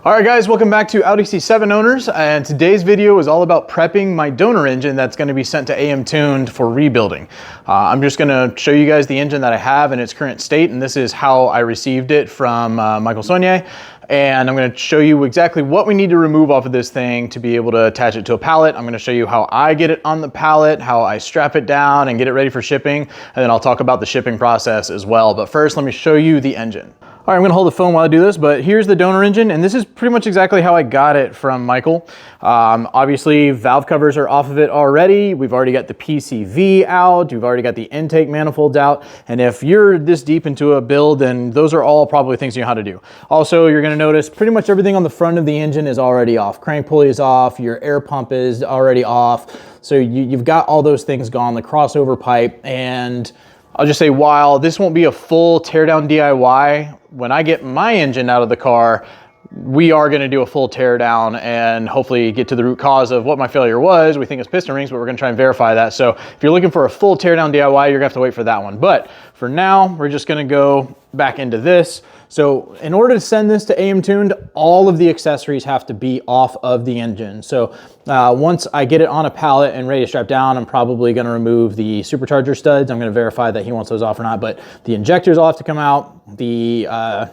All right guys, welcome back to Audi C7 owners, and today's video is all about prepping my donor engine that's going to be sent to AM Tuned for rebuilding. I'm just going to show you guys the engine that I have in its current state, and this is how I received it from Michael Saunier. And I'm going to show you exactly what we need to remove off of this thing to be able to attach it to a pallet. I'm going to show you how I get it on the pallet, how I strap it down and get it ready for shipping, and then I'll talk about the shipping process as well. But first, let me show you the engine. All right, I'm gonna hold the phone while I do this, but here's the donor engine, and this is pretty much exactly how I got it from Michael. Obviously, valve covers are off of it already. We've already got the PCV out. We've already got the intake manifolds out. And if you're this deep into a build, then those are all probably things you know how to do. Also, you're gonna notice pretty much everything on the front of the engine is already off. Crank pulley is off, your air pump is already off. So you've got all those things gone, the crossover pipe, and I'll just say, while this won't be a full teardown DIY, when I get my engine out of the car, we are going to do a full teardown and hopefully get to the root cause of what my failure was. We think it's piston rings, but we're going to try and verify that. So if you're looking for a full teardown DIY, you're going to have to wait for that one. But for now, we're just going to go back into this. So in order to send this to AM Tuned, all of the accessories have to be off of the engine. So once I get it on a pallet and ready to strap down, I'm probably going to remove the supercharger studs. I'm going to verify that he wants those off or not, but the injectors all have to come out. The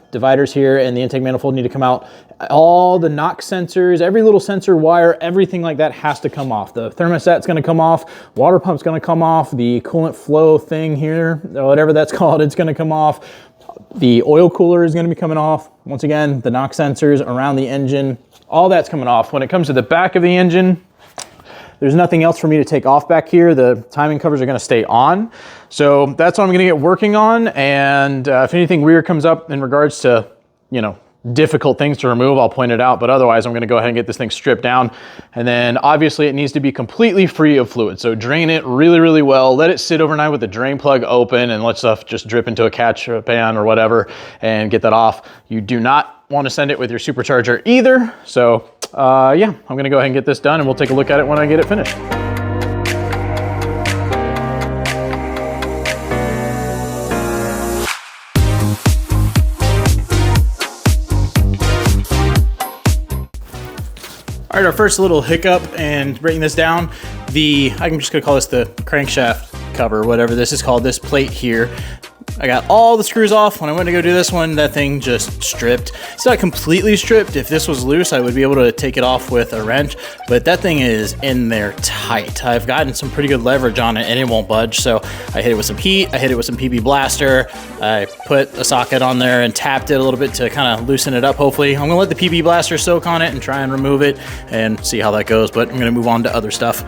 dividers here and the intake manifold need to come out. All the knock sensors, every little sensor wire, everything like that has to come off. The thermostat's going to come off, water pump's going to come off, the coolant flow thing here, or whatever that's called, it's going to come off. The oil cooler is going to be coming off. Once again, the knock sensors around the engine, all that's coming off. When it comes to the back of the engine, there's nothing else for me to take off back here. The timing covers are going to stay on. So that's what I'm going to get working on. And if anything weird comes up in regards to, you know, difficult things to remove, I'll point it out, but otherwise I'm going to go ahead and get this thing stripped down. And then obviously it needs to be completely free of fluid. So drain it really, really well. Let it sit overnight with the drain plug open and let stuff just drip into a catch pan or whatever and get that off. You do not want to send it with your supercharger either. So yeah, I'm going to go ahead and get this done and we'll take a look at it when I get it finished. All right, our first little hiccup and breaking this down, I'm just gonna call this the crankshaft cover, whatever this is called, this plate here. I got all the screws off. When I went to go do this one, that thing just stripped. It's not completely stripped. If this was loose, I would be able to take it off with a wrench, but that thing is in there tight. I've gotten some pretty good leverage on it and it won't budge. So I hit it with some heat. I hit it with some PB Blaster. I put a socket on there and tapped it a little bit to kind of loosen it up, hopefully. I'm gonna let the PB Blaster soak on it and try and remove it and see how that goes, but I'm gonna move on to other stuff.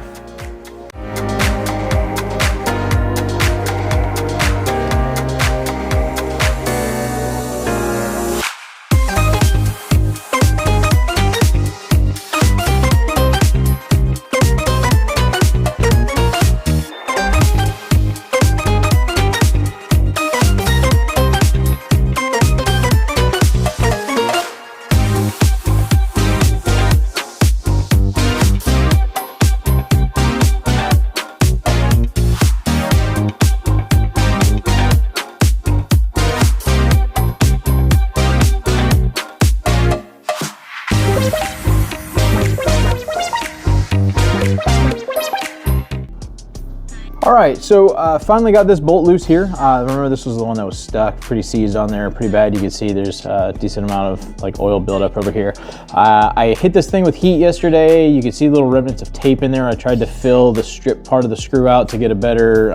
All right, so finally got this bolt loose here. Remember, this was the one that was stuck, pretty seized on there, pretty bad. You can see there's a decent amount of like oil buildup over here. I hit this thing with heat yesterday. You can see little remnants of tape in there. I tried to fill the strip part of the screw out to get a better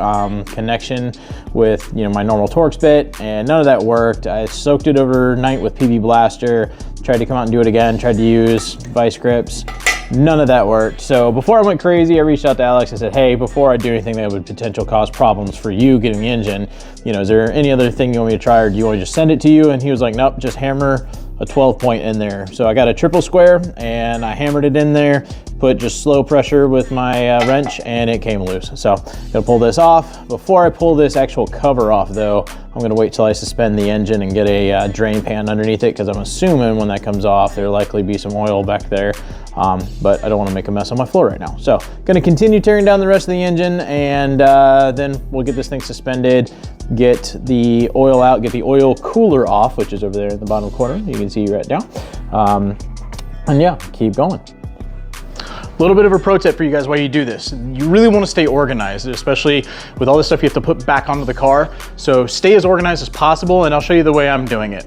connection with, you know, my normal Torx bit, and none of that worked. I soaked it overnight with PB Blaster, tried to come out and do it again, tried to use vice grips. None of that worked. So before I went crazy, I reached out to Alex. I said, hey, before I do anything that would potentially cause problems for you getting the engine, you know, is there any other thing you want me to try, or do you want me to just send it to you? And he was like, nope, just hammer a 12 point in there. So I got a triple square and I hammered it in there, put just slow pressure with my wrench, and it came loose. So I'm gonna pull this off. Before I pull this actual cover off though, I'm gonna wait till I suspend the engine and get a drain pan underneath it, because I'm assuming when that comes off, there'll likely be some oil back there. But I don't want to make a mess on my floor right now. So gonna continue tearing down the rest of the engine, and then we'll get this thing suspended, get the oil out, get the oil cooler off, which is over there in the bottom corner. You can see right now. And yeah, keep going. A little bit of a pro tip for you guys while you do this. You really want to stay organized, especially with all this stuff you have to put back onto the car. So stay as organized as possible, and I'll show you the way I'm doing it.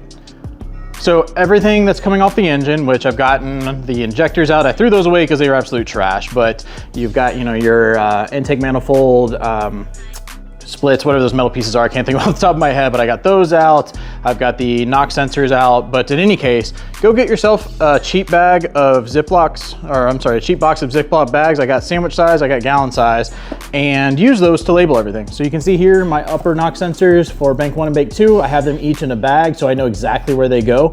So everything that's coming off the engine, which I've gotten the injectors out, I threw those away because they were absolute trash, but you've got, you know, your intake manifold, splits, whatever those metal pieces are, I can't think of off the top of my head, but I got those out. I've got the knock sensors out, but in any case, go get yourself a cheap bag of Ziplocs, or I'm sorry, a cheap box of Ziploc bags. I got sandwich size, I got gallon size, and use those to label everything. So you can see here my upper knock sensors for bank 1 and bank 2. I have them each in a bag, so I know exactly where they go.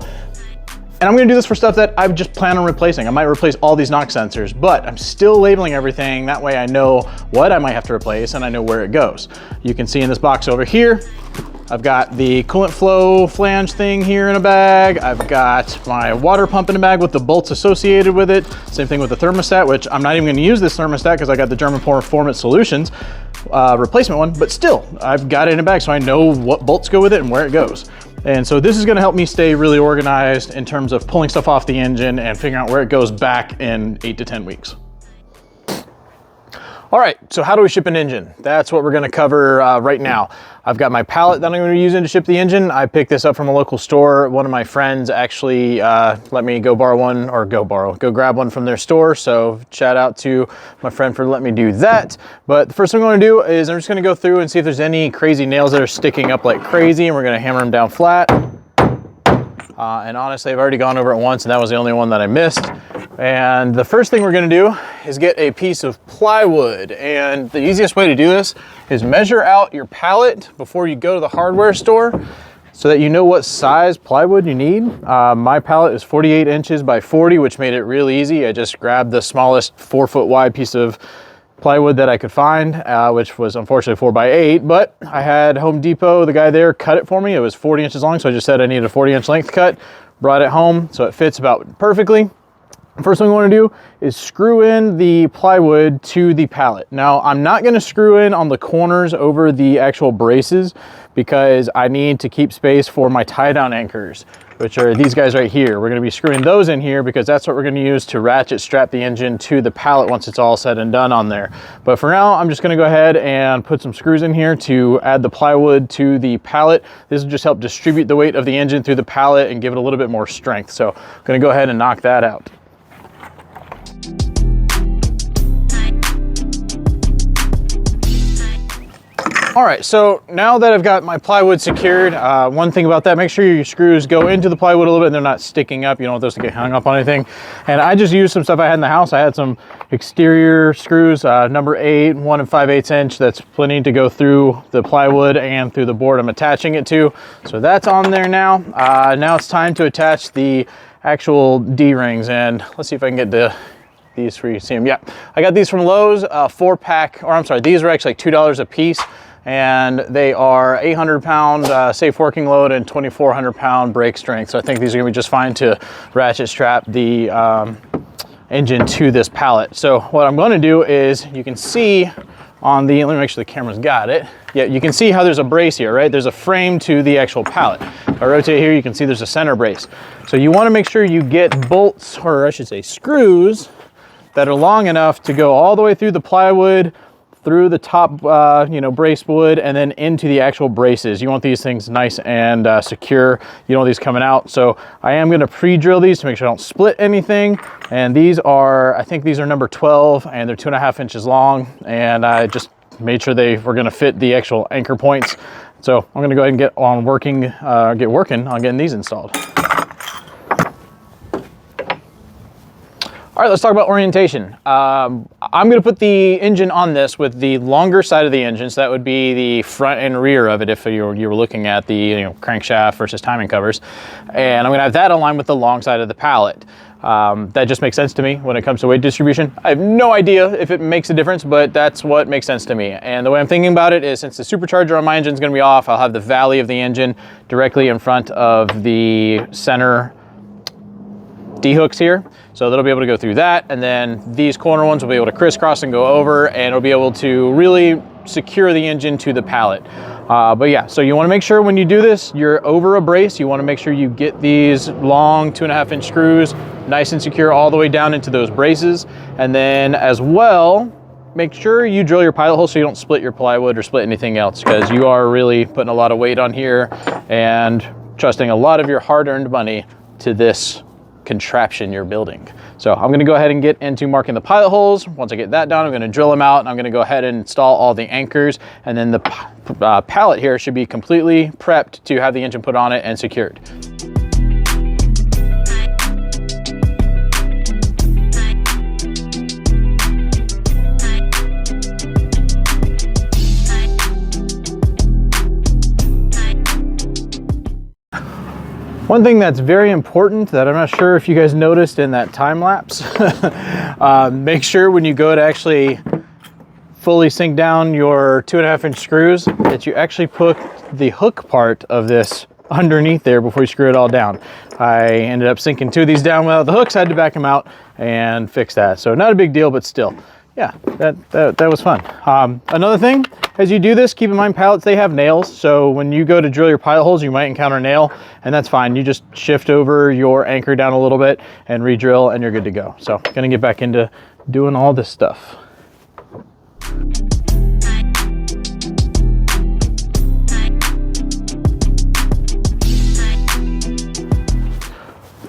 And I'm gonna do this for stuff that I just plan on replacing. I might replace all these knock sensors, but I'm still labeling everything. That way I know what I might have to replace and I know where it goes. You can see in this box over here, I've got the coolant flow flange thing here in a bag. I've got my water pump in a bag with the bolts associated with it. Same thing with the thermostat, which I'm not even gonna use this thermostat because I got the German Performance Solutions replacement one, but still, I've got it in a bag so I know what bolts go with it and where it goes. And so this is gonna help me stay really organized in terms of pulling stuff off the engine and figuring out where it goes back in 8 to 10 weeks. All right, so how do we ship an engine? That's what we're gonna cover right now. I've got my pallet that I'm gonna be using to ship the engine. I picked this up from a local store. One of my friends actually let me go grab one from their store. So shout out to my friend for letting me do that. But the first thing I'm gonna do is I'm just gonna go through and see if there's any crazy nails that are sticking up like crazy, and we're gonna hammer them down flat. And honestly, I've already gone over it once and that was the only one that I missed. And the first thing we're gonna do is get a piece of plywood. And the easiest way to do this is measure out your pallet before you go to the hardware store so that you know what size plywood you need. My pallet is 48 inches by 40, which made it really easy. I just grabbed the smallest 4-foot wide piece of plywood that I could find, which was unfortunately 4x8, but I had Home Depot, the guy there, cut it for me. It was 40 inches long, so I just said I needed a 40-inch length cut, brought it home, so it fits about perfectly. First thing we want to do is screw in the plywood to the pallet. Now, I'm not going to screw in on the corners over the actual braces because I need to keep space for my tie-down anchors, which are these guys right here. We're going to be screwing those in here because that's what we're going to use to ratchet strap the engine to the pallet once it's all said and done on there. But for now, I'm just going to go ahead and put some screws in here to add the plywood to the pallet. This will just help distribute the weight of the engine through the pallet and give it a little bit more strength. So I'm going to go ahead and knock that out. All right, so now that I've got my plywood secured, one thing about that, make sure your screws go into the plywood a little bit and they're not sticking up. You don't want those to get hung up on anything. And I just used some stuff I had in the house. I had some exterior screws, number 8, 1 5/8 inch. That's plenty to go through the plywood and through the board I'm attaching it to. So that's on there now. Now it's time to attach the actual D-rings, and let's see if I can get these for you to see them. Yeah, I got these from Lowe's, 4-pack, or I'm sorry, these are actually like $2 a piece. And they are 800-pound safe working load and 2,400-pound brake strength. So I think these are gonna be just fine to ratchet strap the engine to this pallet. So what I'm gonna do is, you can see on the, let me make sure the camera's got it. Yeah, you can see how there's a brace here, right? There's a frame to the actual pallet. If I rotate here, you can see there's a center brace. So you wanna make sure you get bolts, or I should say screws, that are long enough to go all the way through the plywood, through the top, brace wood, and then into the actual braces. You want these things nice and secure. You don't want these coming out. So I am gonna pre-drill these to make sure I don't split anything. And these are, I think these are number 12, and they're 2.5 inches long. And I just made sure they were gonna fit the actual anchor points. So I'm gonna go ahead and get working on getting these installed. All right, let's talk about orientation. I'm gonna put the engine on this with the longer side of the engine, so that would be the front and rear of it if you were looking at the crankshaft versus timing covers. And I'm gonna have that aligned with the long side of the pallet. That just makes sense to me when it comes to weight distribution. I have no idea if it makes a difference, but that's what makes sense to me. And the way I'm thinking about it is, since the supercharger on my engine is gonna be off, I'll have the valley of the engine directly in front of the center D-hooks here. So that'll be able to go through that, and then these corner ones will be able to crisscross and go over, and it'll be able to really secure the engine to the pallet. But yeah, so you wanna make sure when you do this, you're over a brace. You wanna make sure you get these long 2.5 inch screws nice and secure all the way down into those braces. And then as well, make sure you drill your pilot hole so you don't split your plywood or split anything else, because you are really putting a lot of weight on here and trusting a lot of your hard-earned money to this contraption you're building. So I'm gonna go ahead and get into marking the pilot holes. Once I get that done, I'm gonna drill them out, and I'm gonna go ahead and install all the anchors, and then the pallet here should be completely prepped to have the engine put on it and secured. One thing that's very important that I'm not sure if you guys noticed in that time lapse, make sure when you go to actually fully sink down your 2.5-inch screws that you actually put the hook part of this underneath there before you screw it all down. I ended up sinking 2 of these down without the hooks, had to back them out and fix that. So not a big deal, but still. Yeah, that was fun. Another thing, as you do this, keep in mind pallets, they have nails. So when you go to drill your pilot holes, you might encounter a nail, and that's fine. You just shift over your anchor down a little bit and re-drill, and you're good to go. So gonna get back into doing all this stuff.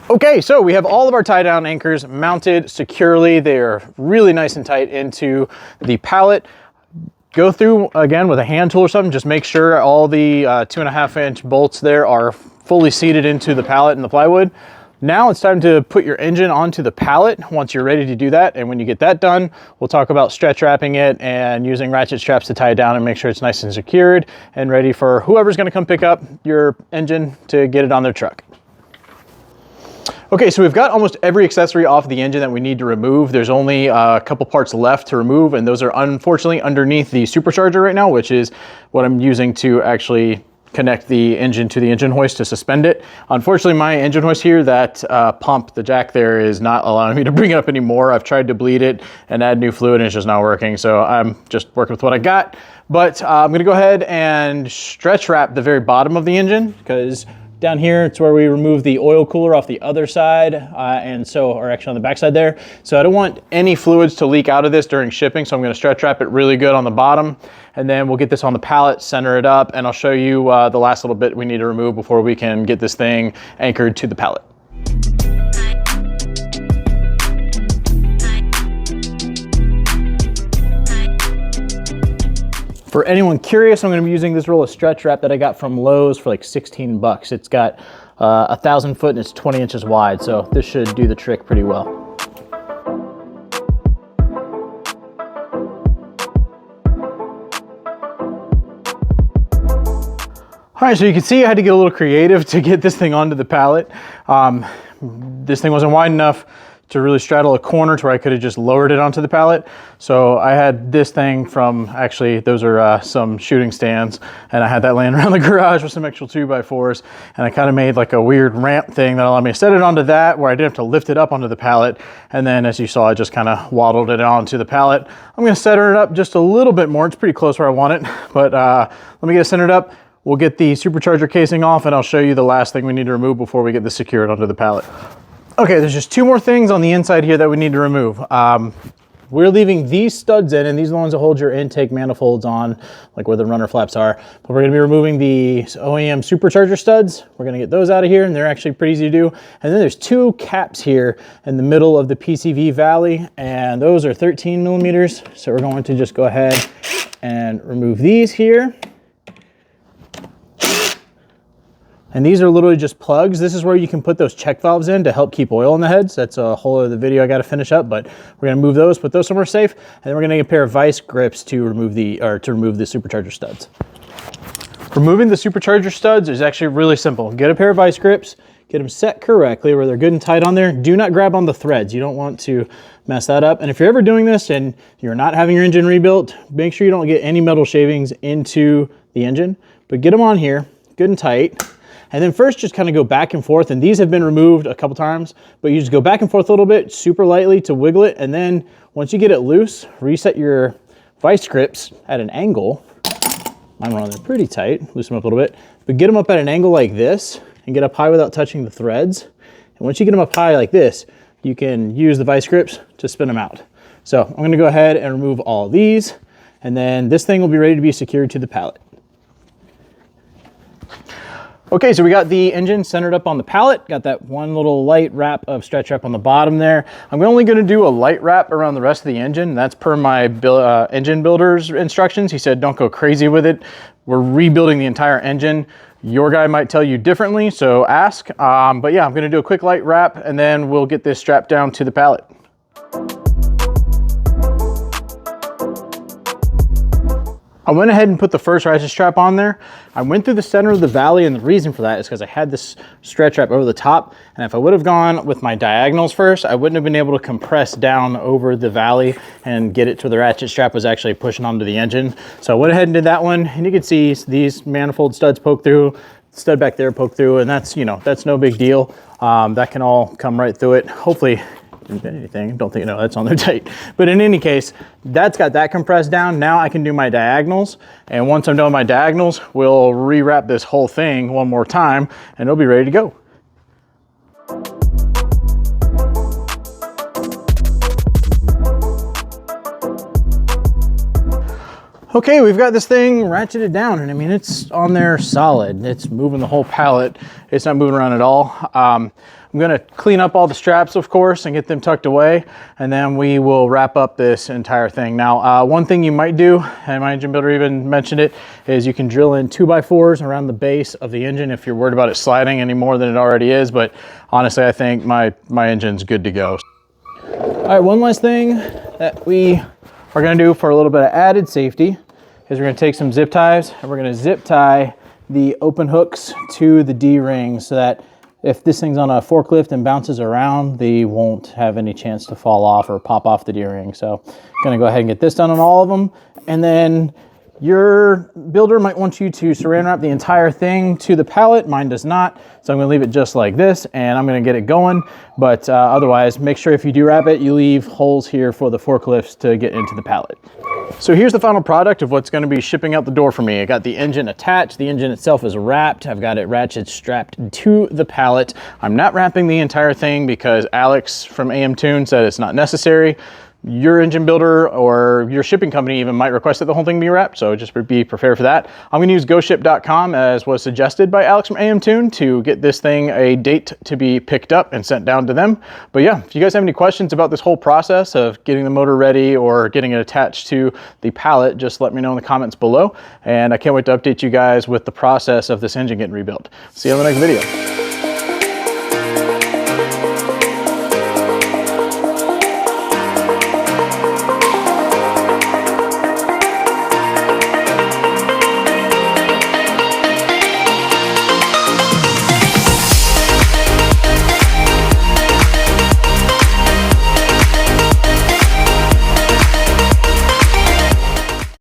Okay, so we have all of our tie down anchors mounted securely. They are really nice and tight into the pallet. Go through again with a hand tool or something, just make sure all the 2.5-inch bolts there are fully seated into the pallet and the plywood. Now it's time to put your engine onto the pallet once you're ready to do that. And when you get that done, we'll talk about stretch wrapping it and using ratchet straps to tie it down and make sure it's nice and secured and ready for whoever's gonna come pick up your engine to get it on their truck. Okay, so we've got almost every accessory off the engine that we need to remove. There's only a couple parts left to remove, and those are unfortunately underneath the supercharger right now, which is what I'm using to actually connect the engine to the engine hoist to suspend it. Unfortunately, my engine hoist here, that pump, the jack there, is not allowing me to bring it up anymore. I've tried to bleed it and add new fluid, and it's just not working. So I'm just working with what I got. But I'm gonna go ahead and stretch wrap the very bottom of the engine, because down here, it's where we remove the oil cooler off the other side, or actually on the back side there. So I don't want any fluids to leak out of this during shipping, so I'm gonna stretch wrap it really good on the bottom, and then we'll get this on the pallet, center it up, and I'll show you the last little bit we need to remove before we can get this thing anchored to the pallet. For anyone curious, I'm going to be using this roll of stretch wrap that I got from Lowe's for like 16 bucks. It's got 1,000 foot and it's 20 inches wide, so this should do the trick pretty well. All right, so you can see I had to get a little creative to get this thing onto the pallet. This thing wasn't wide enough to really straddle a corner to where I could have just lowered it onto the pallet. So I had this thing from, actually those are some shooting stands, and I had that laying around the garage with some extra 2x4s, and I kind of made like a weird ramp thing that allowed me to set it onto that where I didn't have to lift it up onto the pallet. And then as you saw, I just kind of waddled it onto the pallet. I'm gonna center it up just a little bit more. It's pretty close where I want it, but let me get it centered up. We'll get the supercharger casing off, and I'll show you the last thing we need to remove before we get this secured onto the pallet. Okay, there's just 2 more things on the inside here that we need to remove. We're leaving these studs in, and these are the ones that hold your intake manifolds on, like where the runner flaps are. But we're gonna be removing the OEM supercharger studs. We're gonna get those out of here, and they're actually pretty easy to do. And then there's 2 caps here in the middle of the PCV valley, and those are 13 millimeters. So we're going to just go ahead and remove these here. And these are literally just plugs. This is where you can put those check valves in to help keep oil in the heads. That's a whole other video I got to finish up, but we're gonna move those, put those somewhere safe, and then we're gonna get a pair of vice grips to remove the supercharger studs. Removing the supercharger studs is actually really simple. Get a pair of vice grips, get them set correctly where they're good and tight on there. Do not grab on the threads. You don't want to mess that up. And if you're ever doing this and you're not having your engine rebuilt, make sure you don't get any metal shavings into the engine, but get them on here, good and tight. And then first just kind of go back and forth, and these have been removed a couple times, but you just go back and forth a little bit, super lightly to wiggle it, and then once you get it loose, reset your vice grips at an angle. Mine were on there pretty tight, loosen them up a little bit, but get them up at an angle like this, and get up high without touching the threads. And once you get them up high like this, you can use the vice grips to spin them out. So I'm gonna go ahead and remove all these, and then this thing will be ready to be secured to the pallet. Okay, so we got the engine centered up on the pallet, got that one little light wrap of stretch wrap on the bottom there. I'm only gonna do a light wrap around the rest of the engine. That's per my engine builder's instructions. He said, don't go crazy with it. We're rebuilding the entire engine. Your guy might tell you differently, so ask. But yeah, I'm gonna do a quick light wrap and then we'll get this strapped down to the pallet. I went ahead and put the first ratchet strap on there. I went through the center of the valley, and the reason for that is because I had this stretch wrap over the top, and if I would have gone with my diagonals first, I wouldn't have been able to compress down over the valley and get it to the ratchet strap was actually pushing onto the engine. So I went ahead and did that one, and you can see these manifold studs poke through, stud back there poke through, and that's, you know, that's no big deal. That can all come right through it. Hopefully, anything, don't think, no, that's on there tight. But in any case, that's got that compressed down. Now I can do my diagonals. And once I'm done with my diagonals, we'll rewrap this whole thing one more time and it'll be ready to go. Okay, we've got this thing ratcheted down, and I mean, it's on there solid. It's moving the whole pallet. It's not moving around at all. I'm gonna clean up all the straps, of course, and get them tucked away, and then we will wrap up this entire thing. Now, one thing you might do, and my engine builder even mentioned it, is you can drill in 2x4s around the base of the engine if you're worried about it sliding any more than it already is, but honestly, I think my engine's good to go. All right, one last thing that we are gonna do for a little bit of added safety is we're gonna take some zip ties and we're gonna zip tie the open hooks to the D-ring so that if this thing's on a forklift and bounces around, they won't have any chance to fall off or pop off the D-ring. So I'm gonna go ahead and get this done on all of them. And then your builder might want you to saran wrap the entire thing to the pallet. Mine does not. So I'm gonna leave it just like this and I'm gonna get it going. But otherwise, make sure if you do wrap it, you leave holes here for the forklifts to get into the pallet. So here's the final product of what's gonna be shipping out the door for me. I got the engine attached. The engine itself is wrapped. I've got it ratchet strapped to the pallet. I'm not wrapping the entire thing because Alex from AM Tune said it's not necessary. Your engine builder or your shipping company even might request that the whole thing be wrapped, so just be prepared for that. I'm gonna use GoShip.com as was suggested by Alex from AM Tune to get this thing a date to be picked up and sent down to them. But yeah, if you guys have any questions about this whole process of getting the motor ready or getting it attached to the pallet, just let me know in the comments below. And I can't wait to update you guys with the process of this engine getting rebuilt. See you in the next video.